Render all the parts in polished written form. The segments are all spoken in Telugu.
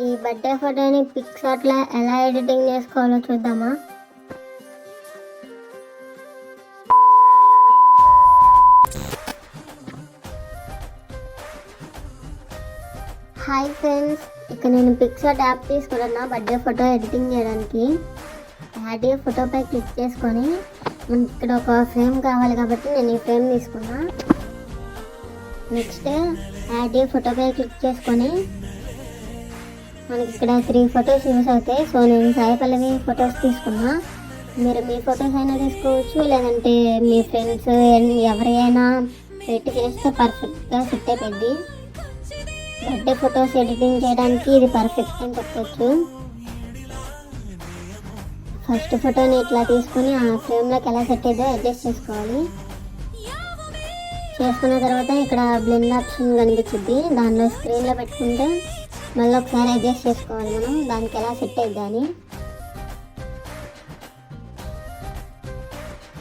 ఈ బర్త్డే ఫోటోని పిక్సార్ట్లో ఎలా ఎడిటింగ్ చేసుకోవాలో చూద్దామా. హాయ్ ఫ్రెండ్స్, ఇక్కడ నేను పిక్సార్ట్ యాప్ తీసుకున్నా బర్త్డే ఫోటో ఎడిటింగ్ చేయడానికి. యాడ్ ఏ ఫోటోపై క్లిక్ చేసుకొని మనకి ఇక్కడ ఒక ఫ్రేమ్ కావాలి కాబట్టి నేను ఈ ఫ్రేమ్ తీసుకున్నా. నెక్స్ట్ యాడ్ ఏ ఫోటోపై క్లిక్ చేసుకొని మనకి ఇక్కడ 3 ఫొటోస్ యూస్ అవుతాయి. సో నేను సాయి పల్లవి ఫొటోస్ తీసుకున్నా. మీరు మీ ఫొటోస్ అయినా తీసుకోవచ్చు, లేదంటే మీ ఫ్రెండ్స్ ఎవరైనా పెట్టి చేస్తే పర్ఫెక్ట్గా సెట్ అయిపోద్ది. బర్త్డే ఫొటోస్ ఎడిటింగ్ చేయడానికి ఇది పర్ఫెక్ట్ అని చెప్పొచ్చు. ఫస్ట్ ఫోటోని ఇట్లా తీసుకొని ఆ ఫ్రేమ్లోకి ఎలా సెట్ అయ్యేదో అడ్జస్ట్ చేసుకోవాలి. చేసుకున్న తర్వాత ఇక్కడ బ్లెండ్ ఆప్షన్ కనిపించింది, దానిలో స్క్రీన్లో పెట్టుకుంటే మళ్ళీ ఒకసారి అడ్జస్ట్ చేసుకోవాలి మనం దానికి ఎలా సెట్ అయిద్దని.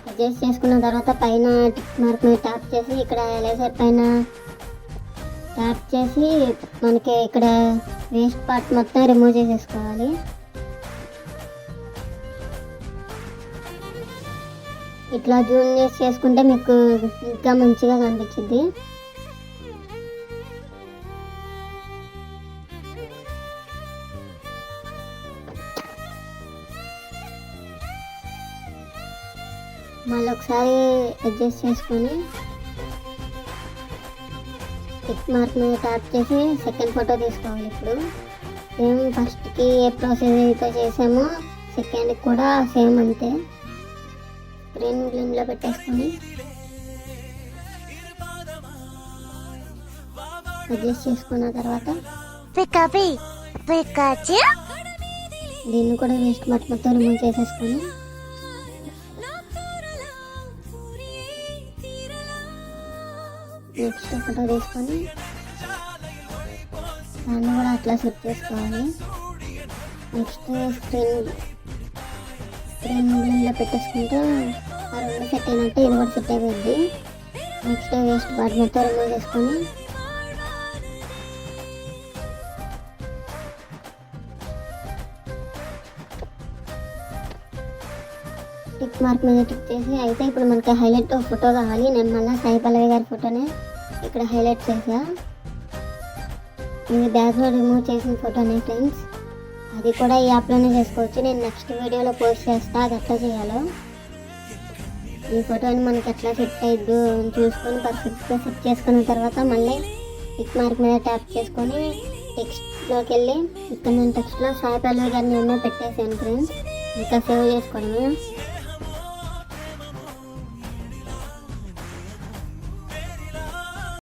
అడ్జస్ట్ చేసుకున్న తర్వాత పైన టిక్ మార్క్ మీద ట్యాప్ చేసి ఇక్కడ ఎరేజర్ పైన ట్యాప్ చేసి మనకి ఇక్కడ వేస్ట్ పార్ట్ మొత్తం రిమూవ్ చేసేసుకోవాలి. ఇట్లా జూమ్ చేసి చేసుకుంటే మీకు ఇంకా మంచిగా కనిపించింది. మళ్ళీ ఒకసారి అడ్జస్ట్ చేసుకొని టిక్ మార్క్ మీద ట్యాప్ చేసి సెకండ్ ఫోటో తీసుకోవాలి. ఇప్పుడు సేమ్ ఫస్ట్కి ఏ ప్రాసెస్ అయితే చేసామో సెకండ్కి కూడా సేమ్ అంతే. స్క్రీన్ గ్రీన్లో పెట్టేసుకొని అడ్జస్ట్ చేసుకున్న తర్వాత దీన్ని కూడా వేస్ట్ పార్ట్ మొత్తం రిమూవ్ చేసేసుకొని నెక్స్ట్ ఫోటో తీసుకొని దాన్ని కూడా అట్లా సెట్ చేసుకోవాలి. నెక్స్ట్ స్క్రీన్ గ్రీన్లో పెట్టేసుకుంటే ఆ రెండు సెట్ అయినట్టు ఇది కూడా సెట్ అయిపోద్ది. నెక్స్ట్ వేస్ట్ పార్ట్ మొత్తం రిమూవ్ చేసుకొని టిక్ మార్క్ మీద టిక్ చేసి అయితే ఇప్పుడు మనకి హైలైట్ ఫోటో కావాలి. నేను మళ్ళీ సాయి పల్లవి గారి ఫోటోనే ఇక్కడ హైలైట్ చేసా. ఇది బ్యాక్గ్రౌండ్ రిమూవ్ చేసిన ఫోటోనే ఫ్రెండ్స్, అది కూడా ఈ యాప్లోనే చేసుకోవచ్చు. నేను నెక్స్ట్ వీడియోలో పోస్ట్ చేస్తా అది ఎట్లా చేయాలో. ఈ ఫోటోని మనకి ఎట్లా సెట్ అయ్యిద్దు చూసుకొని పర్ఫెక్ట్గా సెట్ చేసుకున్న తర్వాత మళ్ళీ టిక్ మార్క్ మీద ట్యాప్ చేసుకొని టెక్స్ట్లోకి వెళ్ళి ఇక్కడ నేను టెక్స్ట్లో సాయి పల్లవి గారిని ఏమో పెట్టేసాను ఫ్రెండ్స్. ఇంకా సేవ్ చేసుకోండి.